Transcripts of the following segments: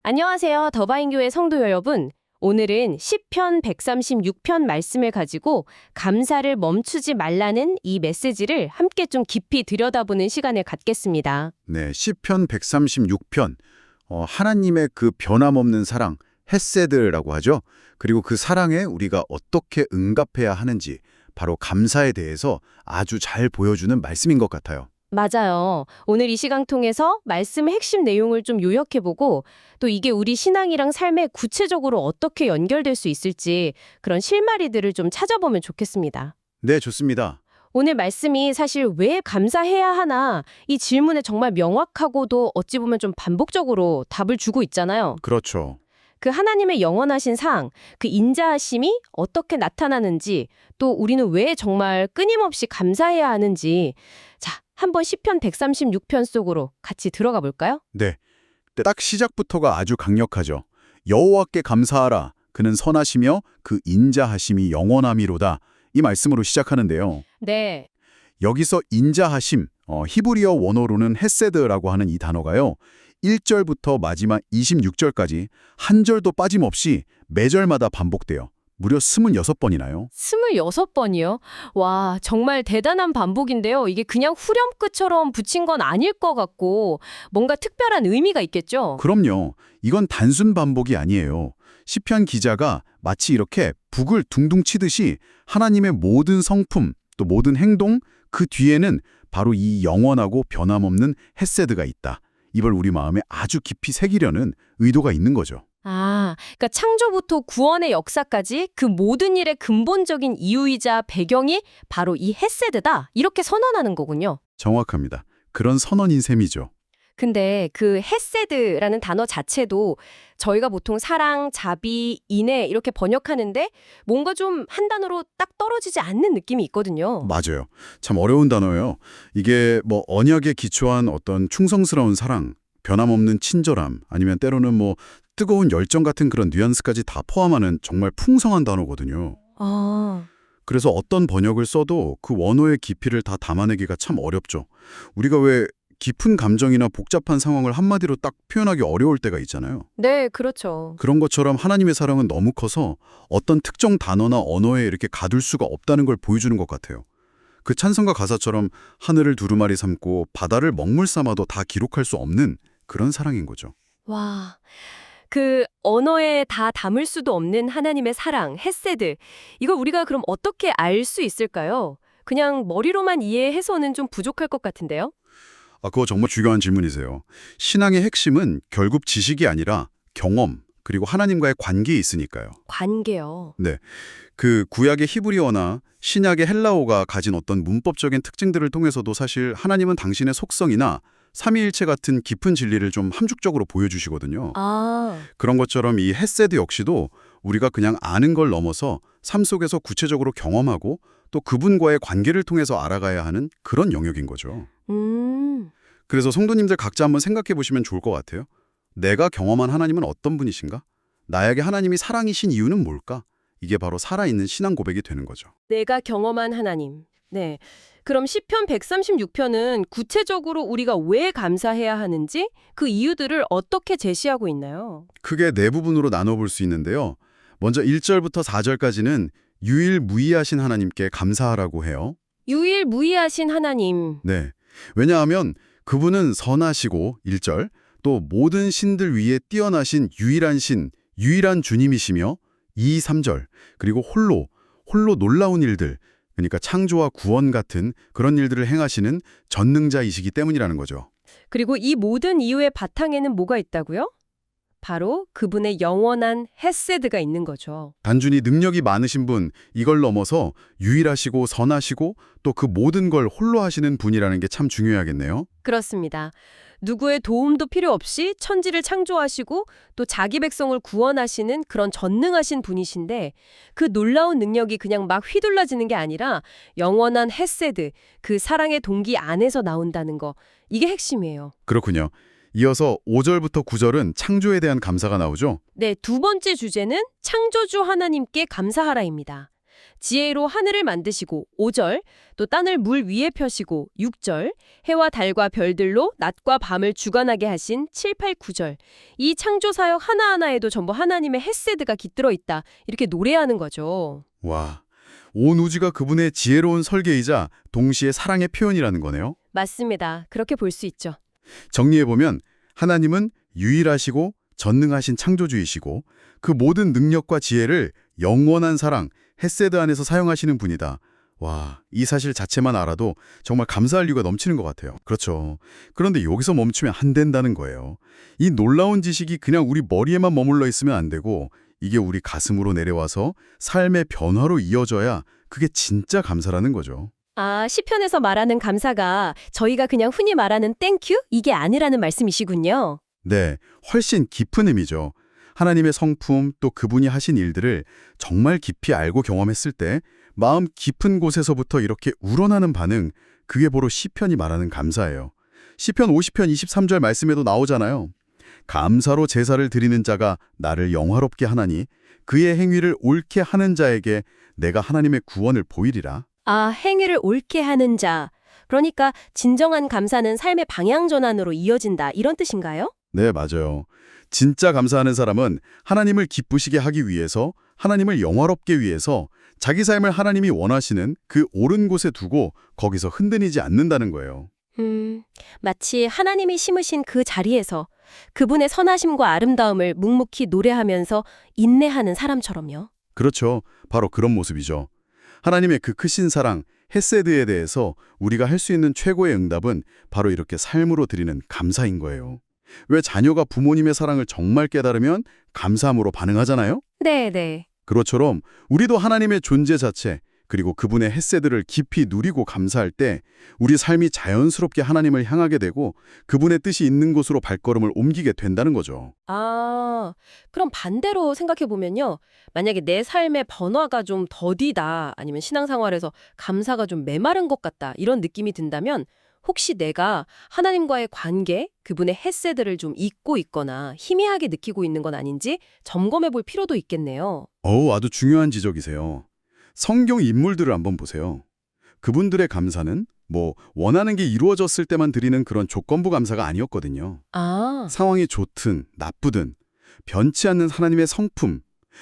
안녕하세요. 더바인교회 성도 여러분. 오늘은 시편 136편 말씀을 가지고 감사를 멈추지 말라는 이 메시지를 함께 좀 깊이 들여다보는 시간을 갖겠습니다. 네, 시편 136편. 하나님의 그 변함없는 사랑, 헤세드라고 하죠. 그리고 그 사랑에 우리가 어떻게 응답해야 하는지 바로 감사에 대해서 아주 잘 보여주는 말씀인 것 같아요. 맞아요. 오늘 이 시간 통해서 말씀의 핵심 내용을 좀 요약해보고 또 이게 우리 신앙이랑 삶에 구체적으로 어떻게 연결될 수 있을지 그런 실마리들을 좀 찾아보면 좋겠습니다. 네, 좋습니다. 오늘 말씀이 사실 왜 감사해야 하나 이 질문에 정말 명확하고도 어찌 보면 좀 반복적으로 답을 주고 있잖아요. 그렇죠. 그 하나님의 영원하신 사랑, 그 인자하심이 어떻게 나타나는지 또 우리는 왜 정말 끊임없이 감사해야 하는지 자, 한번 시편 136편 속으로 같이 들어가 볼까요? 네, 딱 시작부터가 아주 강력하죠. 여호와께 감사하라. 그는 선하시며 그 인자하심이 영원함이로다. 이 말씀으로 시작하는데요. 네. 여기서 인자하심, 히브리어 원어로는 헤세드라고 하는 이 단어가요. 1절부터 마지막 26절까지 한 절도 빠짐없이 매절마다 반복돼요. 무려 26번이나요. 26번이요? 와, 정말 대단한 반복인데요. 이게 그냥 후렴구처럼 붙인 건 아닐 것 같고 뭔가 특별한 의미가 있겠죠? 그럼요. 이건 단순 반복이 아니에요. 시편 기자가 마치 이렇게 북을 둥둥 치듯이 하나님의 모든 성품, 또 모든 행동, 그 뒤에는 바로 이 영원하고 변함없는 헤세드가 있다. 이걸 우리 마음에 아주 깊이 새기려는 의도가 있는 거죠. 아, 그러니까 창조부터 구원의 역사까지 그 모든 일의 근본적인 이유이자 배경이 바로 이 헤세드다. 이렇게 선언하는 거군요. 정확합니다. 그런 선언인 셈이죠. 근데 그 헤세드라는 단어 자체도 저희가 보통 사랑, 자비, 인애 이렇게 번역하는데 뭔가 좀 한 단어로 딱 떨어지지 않는 느낌이 있거든요. 맞아요. 참 어려운 단어예요. 이게 언약에 기초한 어떤 충성스러운 사랑, 변함없는 친절함, 아니면 때로는 뜨거운 열정 같은 그런 뉘앙스까지 다 포함하는 정말 풍성한 단어거든요. 아, 그래서 어떤 번역을 써도 그 원어의 깊이를 다 담아내기가 참 어렵죠. 우리가 왜 깊은 감정이나 복잡한 상황을 한마디로 딱 표현하기 어려울 때가 있잖아요. 네, 그렇죠. 그런 것처럼 하나님의 사랑은 너무 커서 어떤 특정 단어나 언어에 이렇게 가둘 수가 없다는 걸 보여주는 것 같아요. 그 찬송가 가사처럼 하늘을 두루마리 삼고 바다를 먹물 삼아도 다 기록할 수 없는 그런 사랑인 거죠. 와, 그 언어에 다 담을 수도 없는 하나님의 사랑, 헤세드. 이걸 우리가 그럼 어떻게 알 수 있을까요? 그냥 머리로만 이해해서는 좀 부족할 것 같은데요? 그거 정말 중요한 질문이세요. 신앙의 핵심은 결국 지식이 아니라 경험, 그리고 하나님과의 관계에 있으니까요. 관계요. 네, 그 구약의 히브리어나 신약의 헬라어가 가진 어떤 문법적인 특징들을 통해서도 사실 하나님은 당신의 속성이나 삼위일체 같은 깊은 진리를 좀 함축적으로 보여주시거든요. 아, 그런 것처럼 이 헤세드 역시도 우리가 그냥 아는 걸 넘어서 삶 속에서 구체적으로 경험하고 또 그분과의 관계를 통해서 알아가야 하는 그런 영역인 거죠. 그래서 성도님들 각자 한번 생각해 보시면 좋을 것 같아요. 내가 경험한 하나님은 어떤 분이신가? 나에게 하나님이 사랑이신 이유는 뭘까? 이게 바로 살아있는 신앙 고백이 되는 거죠. 내가 경험한 하나님. 네. 그럼 시편 136편은 구체적으로 우리가 왜 감사해야 하는지 그 이유들을 어떻게 제시하고 있나요? 크게 네 부분으로 나눠볼 수 있는데요. 먼저 1절부터 4절까지는 유일무이하신 하나님께 감사하라고 해요. 유일무이하신 하나님. 네. 왜냐하면 그분은 선하시고 1절, 또 모든 신들 위에 뛰어나신 유일한 신, 유일한 주님이시며 2, 3절, 그리고 홀로 놀라운 일들, 그러니까 창조와 구원 같은 그런 일들을 행하시는 전능자이시기 때문이라는 거죠. 그리고 이 모든 이유의 바탕에는 뭐가 있다고요? 바로 그분의 영원한 헤세드가 있는 거죠. 단순히 능력이 많으신 분, 이걸 넘어서 유일하시고 선하시고 또 그 모든 걸 홀로 하시는 분이라는 게 참 중요하겠네요. 그렇습니다. 누구의 도움도 필요 없이 천지를 창조하시고 또 자기 백성을 구원하시는 그런 전능하신 분이신데 그 놀라운 능력이 그냥 막 휘둘러지는 게 아니라 영원한 헤세드, 그 사랑의 동기 안에서 나온다는 거. 이게 핵심이에요. 그렇군요. 이어서 5절부터 9절은 창조에 대한 감사가 나오죠. 네, 두 번째 주제는 창조주 하나님께 감사하라입니다. 지혜로 하늘을 만드시고 5절, 또 땅을 물 위에 펴시고 6절, 해와 달과 별들로 낮과 밤을 주관하게 하신 7, 8, 9절. 이 창조 사역 하나하나에도 전부 하나님의 헤세드가 깃들어 있다. 이렇게 노래하는 거죠. 와, 온 우주가 그분의 지혜로운 설계이자 동시에 사랑의 표현이라는 거네요. 맞습니다. 그렇게 볼 수 있죠. 정리해보면 하나님은 유일하시고 전능하신 창조주이시고 그 모든 능력과 지혜를 영원한 사랑, 헤세드 안에서 사용하시는 분이다. 와, 이 사실 자체만 알아도 정말 감사할 이유가 넘치는 것 같아요. 그렇죠. 그런데 여기서 멈추면 안 된다는 거예요. 이 놀라운 지식이 그냥 우리 머리에만 머물러 있으면 안 되고 이게 우리 가슴으로 내려와서 삶의 변화로 이어져야 그게 진짜 감사라는 거죠. 아, 시편에서 말하는 감사가 저희가 그냥 흔히 말하는 땡큐? 이게 아니라는 말씀이시군요. 네, 훨씬 깊은 의미죠. 하나님의 성품 또 그분이 하신 일들을 정말 깊이 알고 경험했을 때 마음 깊은 곳에서부터 이렇게 우러나는 반응, 그게 바로 시편이 말하는 감사예요. 시편 50편 23절 말씀에도 나오잖아요. 감사로 제사를 드리는 자가 나를 영화롭게 하나니 그의 행위를 옳게 하는 자에게 내가 하나님의 구원을 보이리라. 아, 행위를 옳게 하는 자. 그러니까 진정한 감사는 삶의 방향 전환으로 이어진다. 이런 뜻인가요? 네, 맞아요. 진짜 감사하는 사람은 하나님을 기쁘시게 하기 위해서, 하나님을 영화롭게 위해서 자기 삶을 하나님이 원하시는 그 옳은 곳에 두고 거기서 흔들리지 않는다는 거예요. 마치 하나님이 심으신 그 자리에서 그분의 선하심과 아름다움을 묵묵히 노래하면서 인내하는 사람처럼요. 그렇죠. 바로 그런 모습이죠. 하나님의 그 크신 사랑, 헤세드에 대해서 우리가 할 수 있는 최고의 응답은 바로 이렇게 삶으로 드리는 감사인 거예요. 왜 자녀가 부모님의 사랑을 정말 깨달으면 감사함으로 반응하잖아요? 네. 그것처럼 우리도 하나님의 존재 자체, 그리고 그분의 헤세드를 깊이 누리고 감사할 때 우리 삶이 자연스럽게 하나님을 향하게 되고 그분의 뜻이 있는 곳으로 발걸음을 옮기게 된다는 거죠. 아, 그럼 반대로 생각해보면요. 만약에 내 삶의 변화가 좀 더디다, 아니면 신앙생활에서 감사가 좀 메마른 것 같다, 이런 느낌이 든다면 혹시 내가 하나님과의 관계, 그분의 헤세드를 좀 잊고 있거나 희미하게 느끼고 있는 건 아닌지 점검해 볼 필요도 있겠네요. 아주 중요한 지적이세요. 성경 인물들을 한번 보세요. 그분들의 감사는 원하는 게 이루어졌을 때만 드리는 그런 조건부 감사가 아니었거든요. 아, 상황이 좋든 나쁘든 변치 않는 하나님의 성품,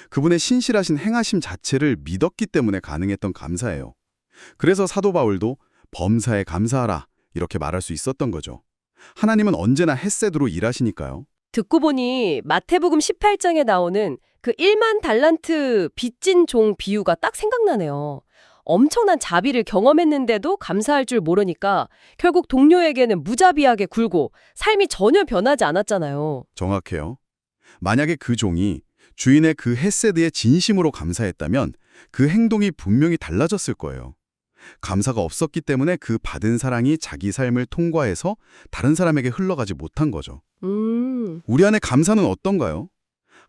그분의 신실하신 행하심 자체를 믿었기 때문에 가능했던 감사예요. 그래서 사도 바울도 범사에 감사하라 이렇게 말할 수 있었던 거죠. 하나님은 언제나 헤세드로 일하시니까요. 듣고 보니 마태복음 18장에 나오는 그 1만 달란트 빚진 종 비유가 딱 생각나네요. 엄청난 자비를 경험했는데도 감사할 줄 모르니까 결국 동료에게는 무자비하게 굴고 삶이 전혀 변하지 않았잖아요. 정확해요. 만약에 그 종이 주인의 그 헤세드에 진심으로 감사했다면 그 행동이 분명히 달라졌을 거예요. 감사가 없었기 때문에 그 받은 사랑이 자기 삶을 통과해서 다른 사람에게 흘러가지 못한 거죠. 우리 안에 감사는 어떤가요?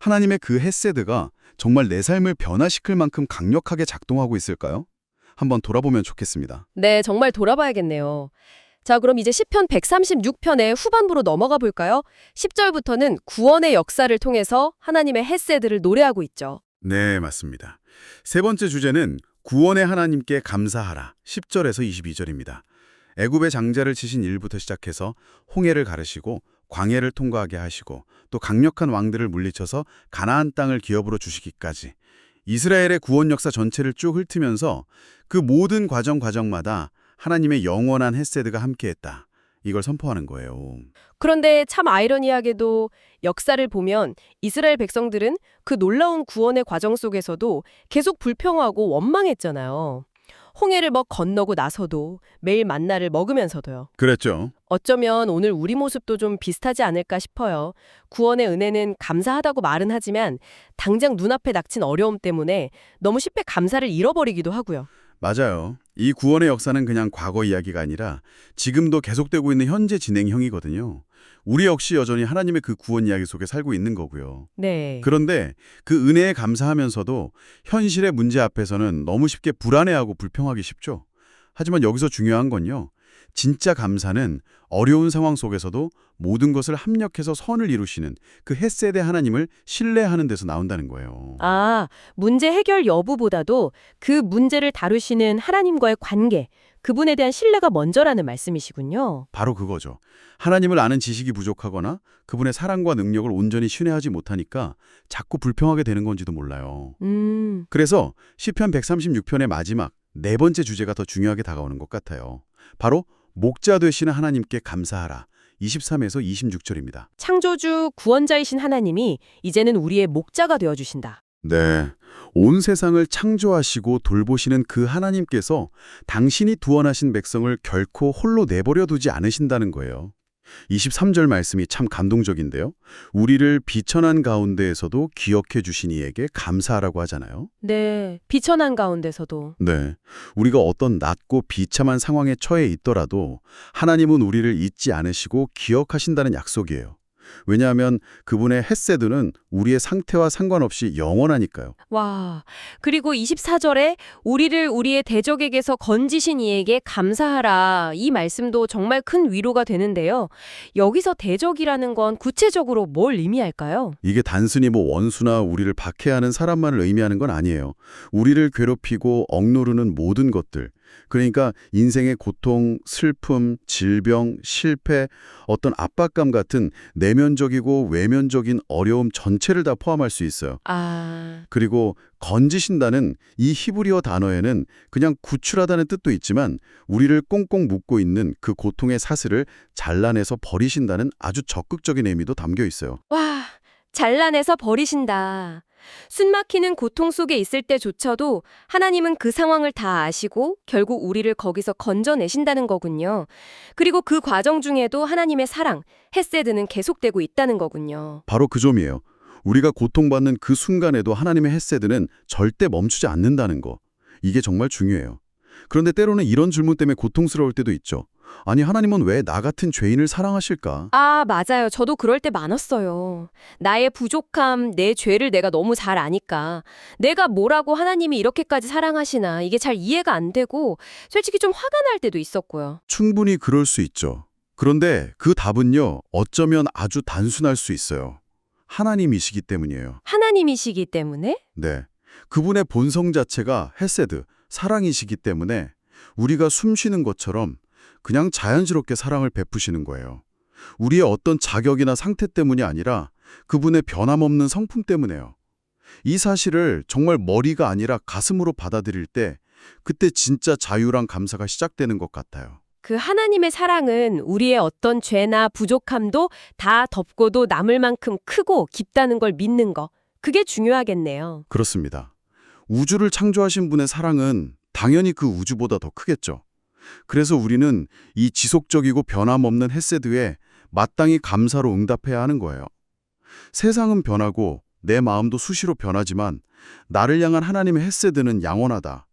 하나님의 그 헤세드가 정말 내 삶을 변화시킬 만큼 강력하게 작동하고 있을까요? 한번 돌아보면 좋겠습니다. 네, 정말 돌아봐야겠네요. 자, 그럼 이제 시편 136편의 후반부로 넘어가 볼까요? 10절부터는 구원의 역사를 통해서 하나님의 헤세드를 노래하고 있죠. 네, 맞습니다. 세 번째 주제는 구원의 하나님께 감사하라. 10절에서 22절입니다. 애굽의 장자를 치신 일부터 시작해서 홍해를 가르시고 광해를 통과하게 하시고 또 강력한 왕들을 물리쳐서 가나안 땅을 기업으로 주시기까지 이스라엘의 구원 역사 전체를 쭉 훑으면서 그 모든 과정마다 하나님의 영원한 헤세드가 함께했다. 이걸 선포하는 거예요. 그런데 참 아이러니하게도 역사를 보면 이스라엘 백성들은 그 놀라운 구원의 과정 속에서도 계속 불평하고 원망했잖아요. 홍해를 건너고 나서도 매일 만나를 먹으면서도요. 그랬죠. 어쩌면 오늘 우리 모습도 좀 비슷하지 않을까 싶어요. 구원의 은혜는 감사하다고 말은 하지만 당장 눈앞에 닥친 어려움 때문에 너무 쉽게 감사를 잃어버리기도 하고요. 맞아요. 이 구원의 역사는 그냥 과거 이야기가 아니라 지금도 계속되고 있는 현재 진행형이거든요. 우리 역시 여전히 하나님의 그 구원 이야기 속에 살고 있는 거고요. 네. 그런데 그 은혜에 감사하면서도 현실의 문제 앞에서는 너무 쉽게 불안해하고 불평하기 쉽죠. 하지만 여기서 중요한 건요. 진짜 감사는 어려운 상황 속에서도 모든 것을 합력해서 선을 이루시는 그 헷세대 하나님을 신뢰하는 데서 나온다는 거예요. 아, 문제 해결 여부보다도 그 문제를 다루시는 하나님과의 관계, 그분에 대한 신뢰가 먼저라는 말씀이시군요. 바로 그거죠. 하나님을 아는 지식이 부족하거나 그분의 사랑과 능력을 온전히 신뢰하지 못하니까 자꾸 불평하게 되는 건지도 몰라요. 그래서 시편 136편의 마지막 네 번째 주제가 더 중요하게 다가오는 것 같아요. 바로 목자 되시는 하나님께 감사하라. 23에서 26절입니다. 창조주 구원자이신 하나님이 이제는 우리의 목자가 되어주신다. 네. 온 세상을 창조하시고 돌보시는 그 하나님께서 당신이 구원하신 백성을 결코 홀로 내버려 두지 않으신다는 거예요. 23절 말씀이 참 감동적인데요. 우리를 비천한 가운데에서도 기억해 주신 이에게 감사하라고 하잖아요. 네, 비천한 가운데서도. 네. 우리가 어떤 낮고 비참한 상황에 처해 있더라도 하나님은 우리를 잊지 않으시고 기억하신다는 약속이에요. 왜냐하면 그분의 헷세드는 우리의 상태와 상관없이 영원하니까요. 와, 그리고 24절에 우리를 우리의 대적에게서 건지신 이에게 감사하라. 이 말씀도 정말 큰 위로가 되는데요. 여기서 대적이라는 건 구체적으로 뭘 의미할까요? 이게 단순히 뭐 원수나 우리를 박해하는 사람만을 의미하는 건 아니에요. 우리를 괴롭히고 억누르는 모든 것들, 그러니까 인생의 고통, 슬픔, 질병, 실패, 어떤 압박감 같은 내면적이고 외면적인 어려움 전체를 다 포함할 수 있어요. 그리고 건지신다는 이 히브리어 단어에는 그냥 구출하다는 뜻도 있지만 우리를 꽁꽁 묶고 있는 그 고통의 사슬을 잘라내서 버리신다는 아주 적극적인 의미도 담겨 있어요. 와, 잘라내서 버리신다. 숨막히는 고통 속에 있을 때조차도 하나님은 그 상황을 다 아시고 결국 우리를 거기서 건져내신다는 거군요. 그리고 그 과정 중에도 하나님의 사랑, 헷세드는 계속되고 있다는 거군요. 바로 그 점이에요. 우리가 고통받는 그 순간에도 하나님의 헷세드는 절대 멈추지 않는다는 거. 이게 정말 중요해요. 그런데 때로는 이런 질문 때문에 고통스러울 때도 있죠. 아니, 하나님은 왜 나 같은 죄인을 사랑하실까? 맞아요. 저도 그럴 때 많았어요. 나의 부족함, 내 죄를 내가 너무 잘 아니까 내가 뭐라고 하나님이 이렇게까지 사랑하시나 이게 잘 이해가 안 되고 솔직히 좀 화가 날 때도 있었고요. 충분히 그럴 수 있죠. 그런데 그 답은요, 어쩌면 아주 단순할 수 있어요. 하나님이시기 때문이에요. 하나님이시기 때문에? 네. 그분의 본성 자체가 헷세드, 사랑이시기 때문에 우리가 숨 쉬는 것처럼 그냥 자연스럽게 사랑을 베푸시는 거예요. 우리의 어떤 자격이나 상태 때문이 아니라 그분의 변함없는 성품 때문에요. 이 사실을 정말 머리가 아니라 가슴으로 받아들일 때 그때 진짜 자유랑 감사가 시작되는 것 같아요. 그 하나님의 사랑은 우리의 어떤 죄나 부족함도 다 덮고도 남을 만큼 크고 깊다는 걸 믿는 거. 그게 중요하겠네요. 그렇습니다. 우주를 창조하신 분의 사랑은 당연히 그 우주보다 더 크겠죠. 그래서 우리는 이 지속적이고 변함없는 헷세드에 마땅히 감사로 응답해야 하는 거예요. 세상은 변하고 내 마음도 수시로 변하지만 나를 향한 하나님의 헷세드는 양원하다.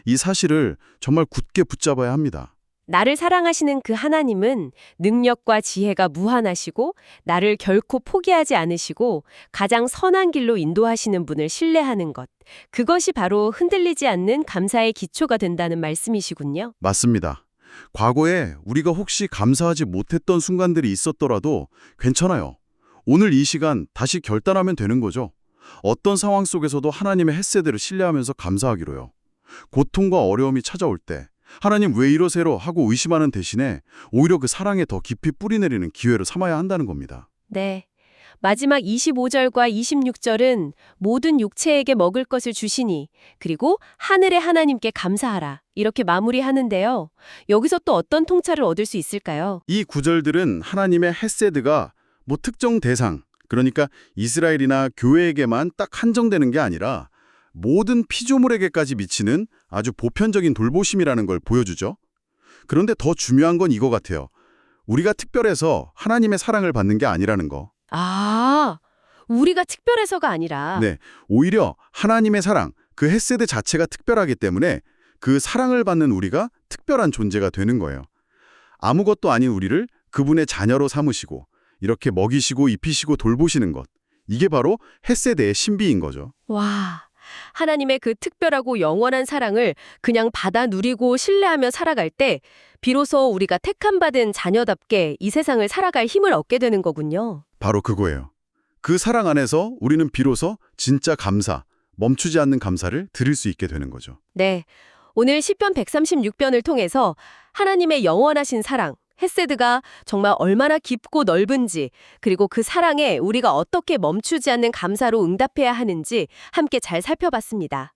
이 사실을 정말 굳게 붙잡아야 합니다. 나를 사랑하시는 그 하나님은 능력과 지혜가 무한하시고 나를 결코 포기하지 않으시고 가장 선한 길로 인도하시는 분을 신뢰하는 것. 그것이 바로 흔들리지 않는 감사의 기초가 된다는 말씀이시군요. 맞습니다. 과거에 우리가 혹시 감사하지 못했던 순간들이 있었더라도 괜찮아요. 오늘 이 시간 다시 결단하면 되는 거죠. 어떤 상황 속에서도 하나님의 헷세드를 신뢰하면서 감사하기로요. 고통과 어려움이 찾아올 때 하나님 왜 이러세요 하고 의심하는 대신에 오히려 그 사랑에 더 깊이 뿌리내리는 기회로 삼아야 한다는 겁니다. 네. 마지막 25절과 26절은 모든 육체에게 먹을 것을 주시니 그리고 하늘의 하나님께 감사하라. 이렇게 마무리하는데요. 여기서 또 어떤 통찰을 얻을 수 있을까요? 이 구절들은 하나님의 헷세드가 뭐 특정 대상, 그러니까 이스라엘이나 교회에게만 딱 한정되는 게 아니라 모든 피조물에게까지 미치는 아주 보편적인 돌보심이라는 걸 보여주죠. 그런데 더 중요한 건 이거 같아요. 우리가 특별해서 하나님의 사랑을 받는 게 아니라는 거. 우리가 특별해서가 아니라. 네, 오히려 하나님의 사랑, 그 헷세드 자체가 특별하기 때문에 그 사랑을 받는 우리가 특별한 존재가 되는 거예요. 아무것도 아닌 우리를 그분의 자녀로 삼으시고 이렇게 먹이시고 입히시고 돌보시는 것. 이게 바로 헷세드의 신비인 거죠. 와, 하나님의 그 특별하고 영원한 사랑을 그냥 받아 누리고 신뢰하며 살아갈 때 비로소 우리가 택함받은 자녀답게 이 세상을 살아갈 힘을 얻게 되는 거군요. 바로 그거예요. 그 사랑 안에서 우리는 비로소 진짜 감사, 멈추지 않는 감사를 드릴 수 있게 되는 거죠. 네, 오늘 시편 136편을 통해서 하나님의 영원하신 사랑, 헤세드가 정말 얼마나 깊고 넓은지, 그리고 그 사랑에 우리가 어떻게 멈추지 않는 감사로 응답해야 하는지 함께 잘 살펴봤습니다.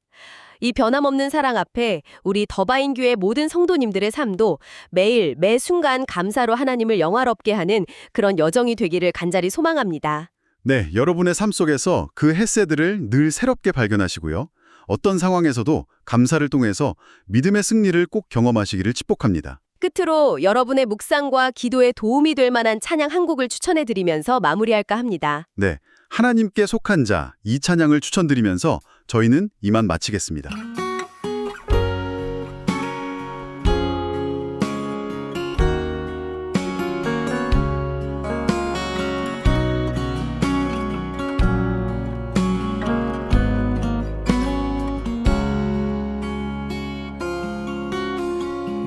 이 변함없는 사랑 앞에 우리 더바인 교회 모든 성도님들의 삶도 매일 매 순간 감사로 하나님을 영화롭게 하는 그런 여정이 되기를 간절히 소망합니다. 네, 여러분의 삶 속에서 그 헤세드를 늘 새롭게 발견하시고요. 어떤 상황에서도 감사를 통해서 믿음의 승리를 꼭 경험하시기를 축복합니다. 끝으로 여러분의 묵상과 기도에 도움이 될 만한 찬양 한 곡을 추천해드리면서 마무리할까 합니다. 네, 하나님께 속한 자, 이 찬양을 추천드리면서 저희는 이만 마치겠습니다.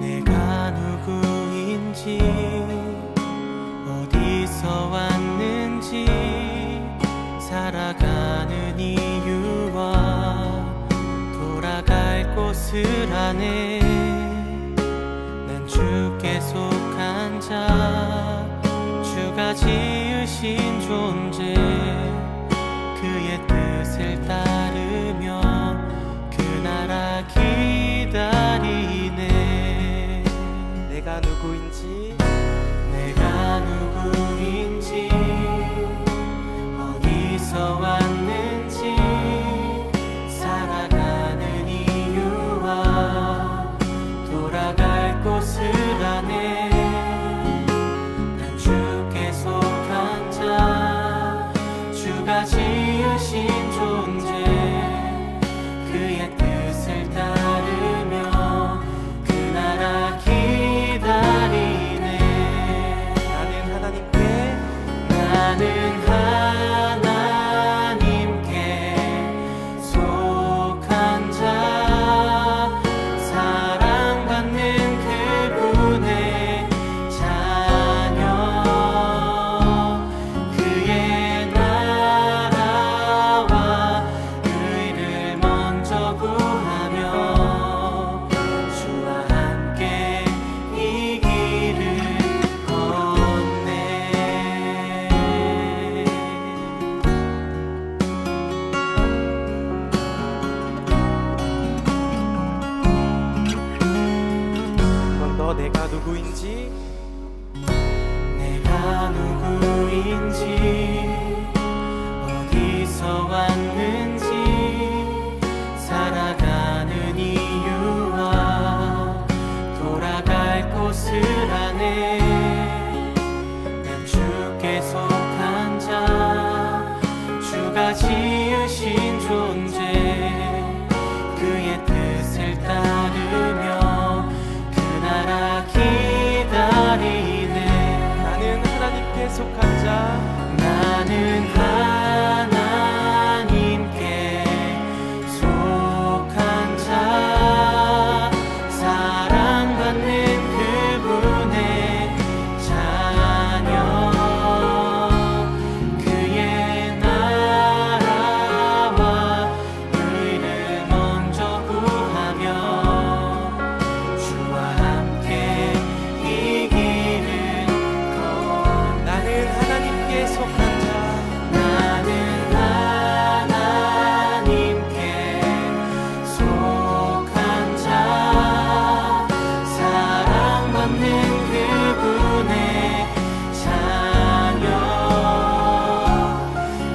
내가 누구인지 어디서 왔는지 살아가는 이유와 돌아갈 곳을 아네. 난 주께 속한 자, 주가 지으신 존재, 그의 뜻을 따르며 그 나라 기다리네. 내가 누구인지 어디서 왔는지 살아가는 이유와 돌아갈 곳을 아네. 난 주께 속한 자, 주가 지으신 존재, 그의 뜻을 따르며 그 나라 기다리네. 나는 하나님께 속한 자, 사랑받는 그분의 자녀, 그의 나라와 의를 먼저 구하며 주와 함께 이 길을 걷네. 넌 너 내가 누구인지 어디서 왔는지 살아가는 이유와 돌아갈 곳을 아네. 난 주께 속한 자, 주가 지으신 존재, 그의 뜻을 따르며 그 나라 기다리네. 나는 하나님께 속한 자, 나는 하나님께 속한 자, 사랑받는 그분의 자녀, 그의 나라와 의를 먼저 구하며 주와 함께 이 길을 걷네. 나는 하나님께 속한 자, 나는 하나님께 속한 자, 사랑받는 그분의 자녀,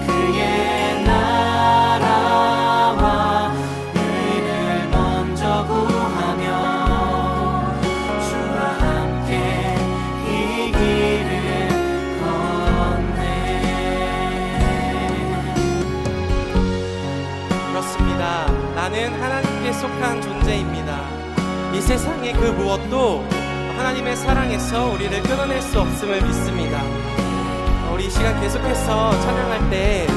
그의 나라와 의를 먼저 구하며 주와 함께 이 길을 걷네. 그렇습니다. 나는 하나님께 속한 존재입니다. 이 세상의 그 무엇도 하나님의 사랑에서 우리를 끊어낼 수 없음을 믿습니다. 우리 이 시간 계속해서 찬양할 때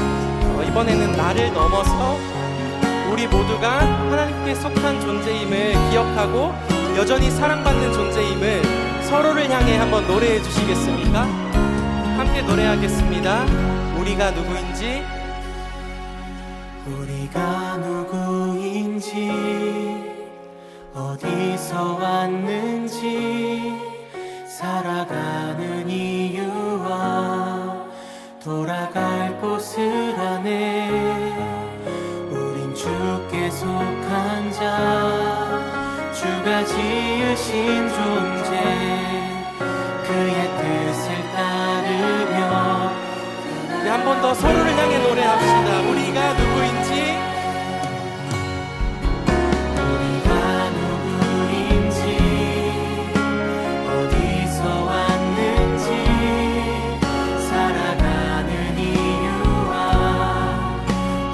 이번에는 나를 넘어서 우리 모두가 하나님께 속한 존재임을 기억하고 여전히 사랑받는 존재임을 서로를 향해 한번 노래해 주시겠습니까? 함께 노래하겠습니다. 우리가 누구인지. 우리가 누구인지 어디서 왔는지 살아가는 이유와 돌아갈 곳을 아네. 우린 주께 속한 자, 주가 지으신 존재, 그의 뜻을 따르며. 우리 한 번 더 서로를 향해 노래합시다. 우리가 누구인지. 우리가 누구인지 어디서 왔는지 살아가는 이유와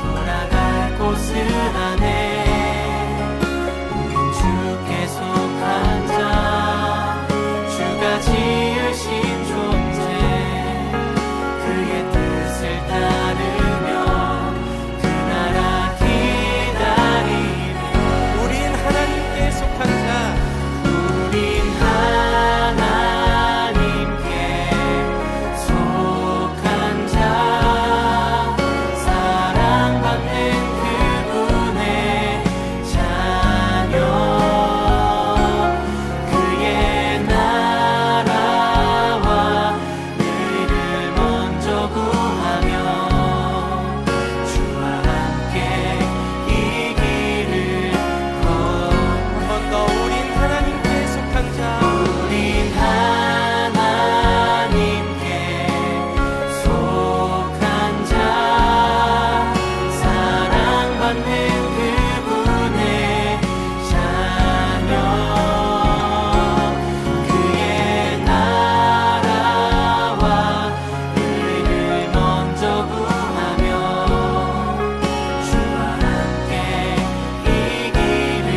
돌아갈 곳을 아네. 우린 주께 속한 자, 주가 지으신 존재, 그의 뜻을 따르며 그 나라 기다리네. 우린 하나님께 속한 자. 우린 하나님께 속한 자, 사랑받는 그분의 자녀, 그의 나라와 의를 먼저 구하며 주와 함께 이 길을 걷네. 한 번 더. 우린 하나님께 속한 자. 우린 하나님께 속한 자, 사랑받는 그분의 자녀, 그의 나라와 의를 먼저 구하며 주와 함께 이 길을.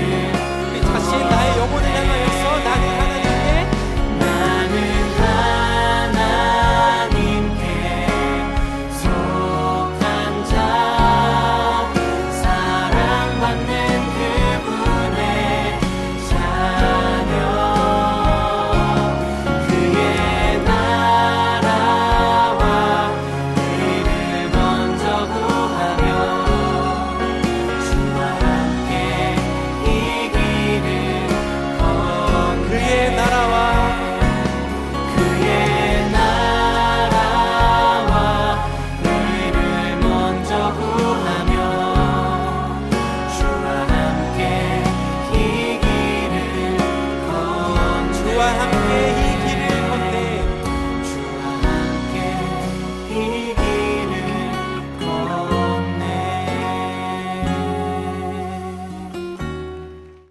우리 자신 나의 영혼을 향하여서 나는 하나님께 속한 자, 사랑받는 그분의 자녀, 그의 나라와 의를 먼저 구하며 주와 함께 이 길을 걷네. 그의 나라와 그의 나라와 의를 먼저 구하며 주와 함께 이 길을 걷네. 주와 함께